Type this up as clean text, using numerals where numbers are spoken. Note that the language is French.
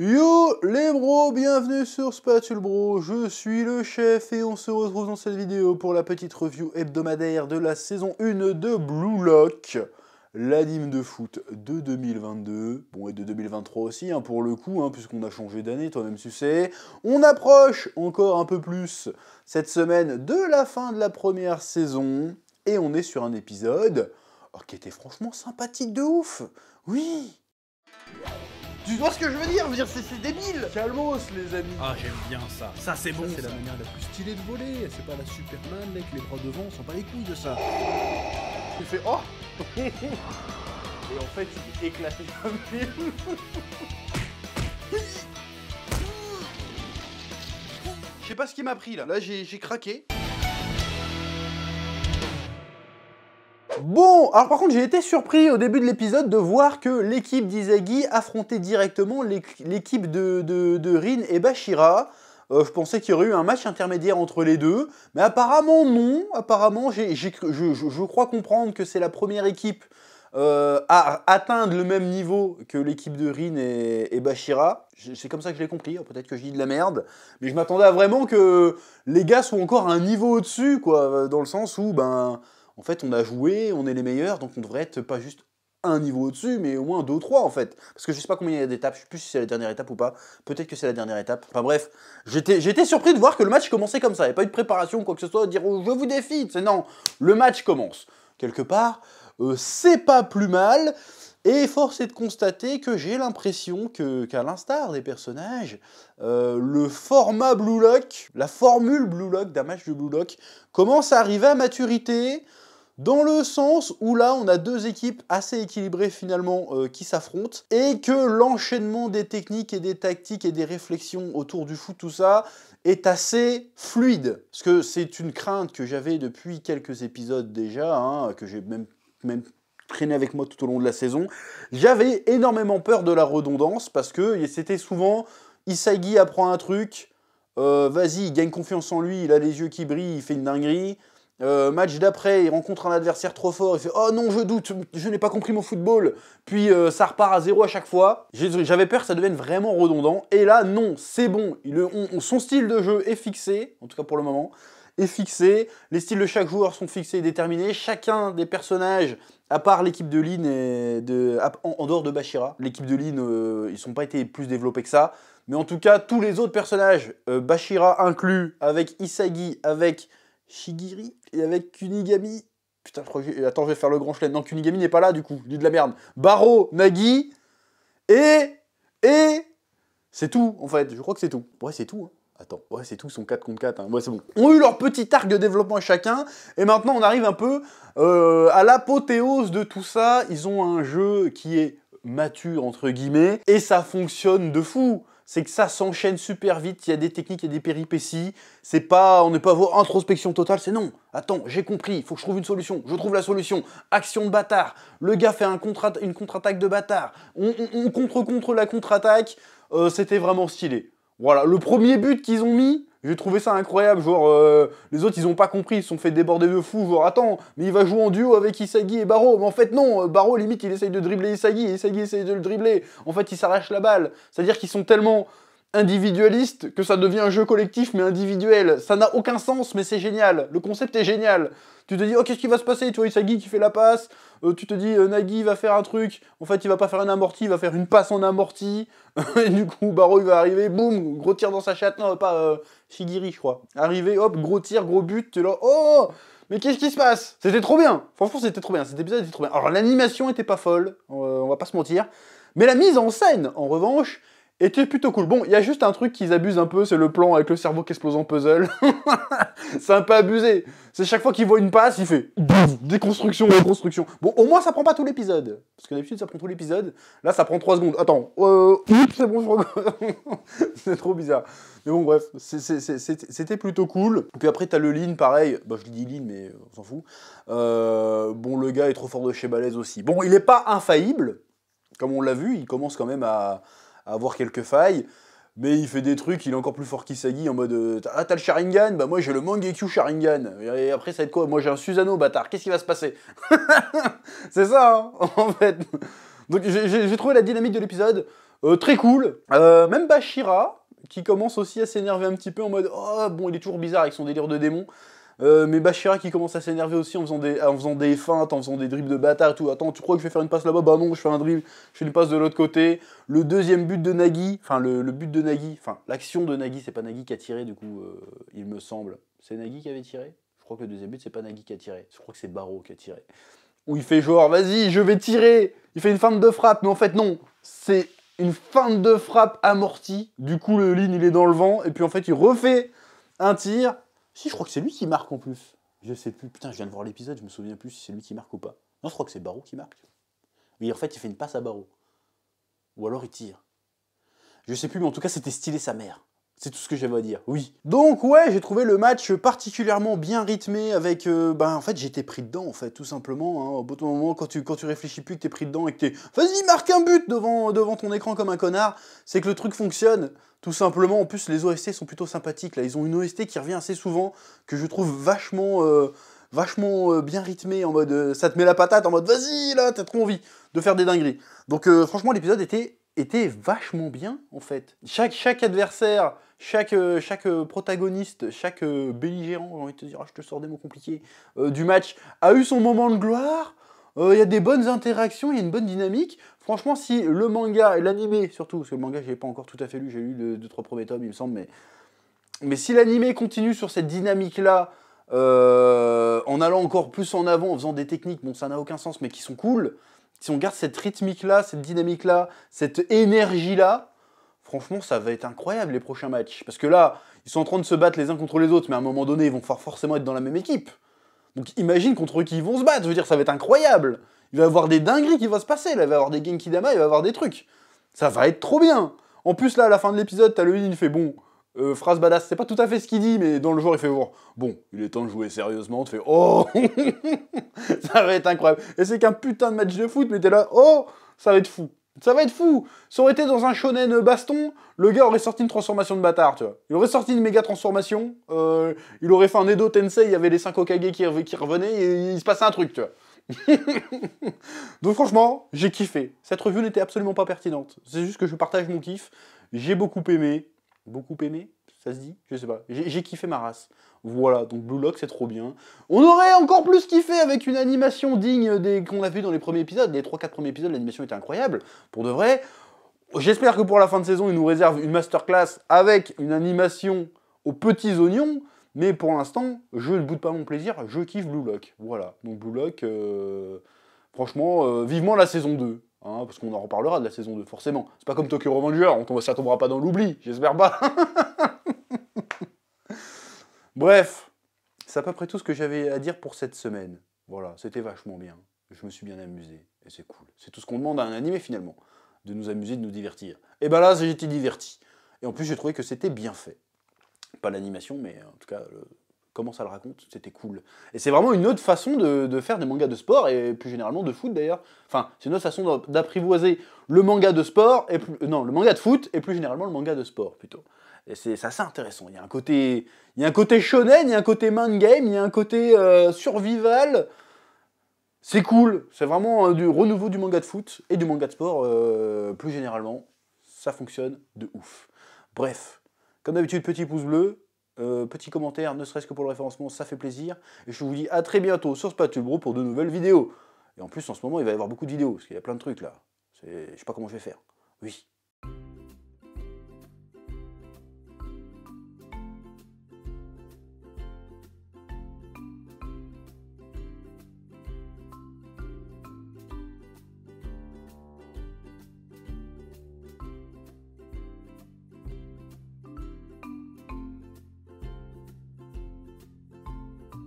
Yo les bros, bienvenue sur Spatule Bro, je suis le chef et on se retrouve dans cette vidéo pour la petite review hebdomadaire de la saison 1 de Blue Lock, l'anime de foot de 2022, bon et de 2023 aussi pour le coup, puisqu'on a changé d'année, toi-même tu sais. On approche encore un peu plus cette semaine de la fin de la première saison et on est sur un épisode qui était franchement sympathique de ouf, oui. Tu vois ce que je veux dire? C'est débile. Calmos les amis. Ah j'aime bien ça. Ça c'est bon. C'est la manière la plus stylée de voler. C'est pas la Superman avec les bras devant, on s'en bat les couilles de ça. Tu fais oh. Et en fait il est éclaté comme film. Je sais pas ce qui m'a pris là. Là j'ai craqué. Bon, alors par contre j'ai été surpris au début de l'épisode de voir que l'équipe d'Isagi affrontait directement l'équipe de Rin et Bashira. Je pensais qu'il y aurait eu un match intermédiaire entre les deux, mais apparemment non. Apparemment je crois comprendre que c'est la première équipe à atteindre le même niveau que l'équipe de Rin et Bashira. C'est comme ça que je l'ai compris, peut-être que je dis de la merde, mais je m'attendais à vraiment que les gars soient encore à un niveau au-dessus, quoi, dans le sens où, en fait, on a joué, on est les meilleurs, donc on devrait être pas juste un niveau au-dessus, mais au moins 2 ou 3 en fait. Parce que je sais pas combien il y a d'étapes, je sais plus si c'est la dernière étape ou pas. Peut-être que c'est la dernière étape. Enfin bref, j'étais surpris de voir que le match commençait comme ça. Il n'y a pas eu de préparation ou quoi que ce soit, dire oh, je vous défie. C'est non, le match commence. Quelque part, c'est pas plus mal. Et force est de constater que j'ai l'impression qu'à l'instar des personnages, le format Blue Lock, la formule Blue Lock d'un match de Blue Lock commence à arriver à maturité. Dans le sens où là, on a deux équipes assez équilibrées finalement qui s'affrontent et que l'enchaînement des techniques et des tactiques et des réflexions autour du foot, tout ça, est assez fluide. Parce que c'est une crainte que j'avais depuis quelques épisodes déjà, que j'ai même traîné avec moi tout au long de la saison. J'avais énormément peur de la redondance parce que c'était souvent Isagi apprend un truc, vas-y, il gagne confiance en lui, il a les yeux qui brillent, il fait une dinguerie. Match d'après, il rencontre un adversaire trop fort, il fait « Oh non, je doute, je n'ai pas compris mon football !» Puis ça repart à 0 à chaque fois. J'avais peur que ça devienne vraiment redondant. Et là, non, c'est bon. Son style de jeu est fixé, en tout cas pour le moment, est fixé. Les styles de chaque joueur sont fixés et déterminés. Chacun des personnages, à part l'équipe de Lin et en dehors de Bashira, l'équipe de Lin, ils n'ont pas été plus développés que ça. Mais en tout cas, tous les autres personnages, Bashira inclus, avec Isagi, avec Shigiri et avec Kunigami. Putain, attends, je vais faire le grand chelem. Non, Kunigami n'est pas là, du coup. Je dis de la merde. Baro, Nagi, et... C'est tout, en fait. Je crois que c'est tout. Ouais, c'est tout, Attends, ouais, c'est tout, ils sont 4 contre 4. Ouais, c'est bon. On a eu leur petit arc de développement chacun, et maintenant, on arrive un peu à l'apothéose de tout ça. Ils ont un jeu qui est mature, entre guillemets, et ça fonctionne de fou. C'est que ça s'enchaîne super vite, il y a des techniques, il y a des péripéties, on n'est pas à voir introspection totale, c'est non, attends, j'ai compris, il faut que je trouve une solution, je trouve la solution, action de bâtard, le gars fait une contre-attaque de bâtard, on contre la contre-attaque, c'était vraiment stylé. Voilà, le premier but qu'ils ont mis, j'ai trouvé ça incroyable, genre, les autres ils ont pas compris, ils se sont fait déborder de fou, genre, attends, mais il va jouer en duo avec Isagi et Baro, mais en fait non, Baro limite il essaye de dribbler Isagi, et Isagi essaye de le dribbler, en fait il s'arrache la balle, c'est-à-dire qu'ils sont tellement individualistes que ça devient un jeu collectif mais individuel, ça n'a aucun sens mais c'est génial, le concept est génial. Tu te dis, oh, qu'est-ce qui va se passer? Tu vois Isagi qui fait la passe, tu te dis, Nagi va faire un truc, en fait il va pas faire un amorti, il va faire une passe en amorti, et du coup Baro il va arriver, boum, gros tir dans sa chatte, non pas Shigiri je crois. Arrivé, hop, gros tir, gros but, t'es là, oh, mais qu'est-ce qui se passe? C'était trop bien, franchement c'était trop bien, cet épisode était trop bien. Alors l'animation était pas folle, on va pas se mentir, mais la mise en scène, en revanche, était plutôt cool. Bon, il y a juste un truc qu'ils abusent un peu, c'est le plan avec le cerveau qui explose en puzzle. C'est un peu abusé. C'est chaque fois qu'il voit une passe, il fait déconstruction, reconstruction. Bon, au moins ça prend pas tout l'épisode. Parce que d'habitude ça prend tout l'épisode. Là ça prend 3 secondes. Attends, c'est bon, je recommence. C'est trop bizarre. Mais bon, bref, c'était plutôt cool. Puis après t'as le Lin, pareil. Bah je dis Lin, mais on s'en fout. Bon, le gars est trop fort de chez Balèze aussi. Bon, il est pas infaillible. Comme on l'a vu, il commence quand même à avoir quelques failles, mais il fait des trucs, il est encore plus fort qu'Isagi en mode ah t'as le Sharingan, bah moi j'ai le Mangekyu Sharingan, et après ça va être quoi? Moi j'ai un Susanoo bâtard, qu'est-ce qui va se passer? C'est ça en fait. Donc j'ai trouvé la dynamique de l'épisode Très cool. Même Bashira, qui commence aussi à s'énerver un petit peu en mode « Oh, bon, il est toujours bizarre avec son délire de démon. » Mais Bashira qui commence à s'énerver aussi en faisant des feintes, en faisant des dribbles de bâtard et tout. Attends, tu crois que je vais faire une passe là-bas? Bah non, je fais un dribble, je fais une passe de l'autre côté. Le deuxième but de Nagi, enfin le but de Nagi, enfin l'action de Nagi, c'est pas Nagi qui a tiré du coup, il me semble. C'est Nagi qui avait tiré? Je crois que le deuxième but, c'est pas Nagi qui a tiré. Je crois que c'est Barreau qui a tiré. Où il fait genre, vas-y, je vais tirer. Il fait une feinte de frappe, mais en fait non, c'est une feinte de frappe amortie. Du coup, le lean, il est dans le vent, et puis en fait, il refait un tir. Si, je crois que c'est lui qui marque en plus. Je sais plus. Putain, je viens de voir l'épisode, je me souviens plus si c'est lui qui marque ou pas. Non, je crois que c'est Barreau qui marque. Mais en fait, il fait une passe à Barreau. Ou alors il tire. Je sais plus, mais en tout cas, c'était stylé sa mère. C'est tout ce que j'avais à dire, oui. Donc ouais, j'ai trouvé le match particulièrement bien rythmé avec... en fait, j'étais pris dedans, en fait, tout simplement. Hein. Au bout d'un moment, quand tu réfléchis plus, que t'es pris dedans et que t'es... Vas-y, marque un but devant ton écran comme un connard, c'est que le truc fonctionne, tout simplement. En plus, les OST sont plutôt sympathiques, là. Ils ont une OST qui revient assez souvent, que je trouve vachement bien rythmée, en mode... ça te met la patate, en mode, vas-y, là, t'as trop envie de faire des dingueries. Donc franchement, l'épisode était vachement bien, en fait. Chaque adversaire, chaque protagoniste, chaque belligérant, j'ai envie de te dire, je te sors des mots compliqués, du match, a eu son moment de gloire. Il y a des bonnes interactions, il y a une bonne dynamique. Franchement, si le manga et l'animé, surtout, parce que le manga, je l'ai pas encore tout à fait lu, j'ai lu 2-3 premiers tomes, il me semble, mais si l'animé continue sur cette dynamique-là, en allant encore plus en avant, en faisant des techniques, bon, ça n'a aucun sens, mais qui sont cool, si on garde cette rythmique-là, cette dynamique-là, cette énergie-là, franchement, ça va être incroyable les prochains matchs. Parce que là, ils sont en train de se battre les uns contre les autres, mais à un moment donné, ils vont forcément être dans la même équipe. Donc imagine contre qui ils vont se battre, je veux dire, ça va être incroyable. Il va y avoir des dingueries qui vont se passer, là, il va y avoir des Genkidama, il va y avoir des trucs. Ça va être trop bien. En plus, là, à la fin de l'épisode, t'as le il fait bon... phrase badass, c'est pas tout à fait ce qu'il dit, mais dans le genre, il fait voir. Bon, il est temps de jouer sérieusement. Tu fais oh, ça va être incroyable. Et c'est qu'un putain de match de foot, mais t'es là, oh, ça va être fou. Ça va être fou. Ça aurait été dans un shonen baston, le gars aurait sorti une transformation de bâtard, tu vois. Il aurait sorti une méga transformation, il aurait fait un Edo Tensei, il y avait les 5 Hokage qui revenaient, et il se passait un truc, tu vois. Donc franchement, j'ai kiffé. Cette review n'était absolument pas pertinente. C'est juste que je partage mon kiff. J'ai beaucoup aimé. Beaucoup aimé, ça se dit? Je sais pas. J'ai kiffé ma race. Voilà, donc Blue Lock, c'est trop bien. On aurait encore plus kiffé avec une animation digne des qu'on a vu dans les premiers épisodes. Les 3-4 premiers épisodes, l'animation était incroyable. Pour de vrai, j'espère que pour la fin de saison, ils nous réservent une masterclass avec une animation aux petits oignons. Mais pour l'instant, je ne boude pas mon plaisir, je kiffe Blue Lock. Voilà, donc Blue Lock, franchement, vivement la saison 2. Hein, parce qu'on en reparlera de la saison 2, forcément. C'est pas comme Tokyo Revenger, ça tombera pas dans l'oubli, j'espère pas. Bref, c'est à peu près tout ce que j'avais à dire pour cette semaine. Voilà, c'était vachement bien. Je me suis bien amusé, et c'est cool. C'est tout ce qu'on demande à un animé, finalement. De nous amuser, de nous divertir. Et ben là, j'ai été diverti. Et en plus, j'ai trouvé que c'était bien fait. Pas l'animation, mais en tout cas... comment ça le raconte, c'était cool. Et c'est vraiment une autre façon de faire des mangas de sport, et plus généralement de foot d'ailleurs. Enfin, c'est une autre façon d'apprivoiser le manga de sport, et non, le manga de foot, et plus généralement le manga de sport, plutôt. Et c'est assez intéressant. Il y a un côté shonen, il y a un côté man game, il y a un côté survival. C'est cool. C'est vraiment du renouveau du manga de foot, et du manga de sport, plus généralement. Ça fonctionne de ouf. Bref, comme d'habitude, petit pouce bleu. Petit commentaire, ne serait-ce que pour le référencement, ça fait plaisir. Et je vous dis à très bientôt sur Spatulbro pour de nouvelles vidéos. Et en plus, en ce moment, il va y avoir beaucoup de vidéos, parce qu'il y a plein de trucs là. Je sais pas comment je vais faire. Oui.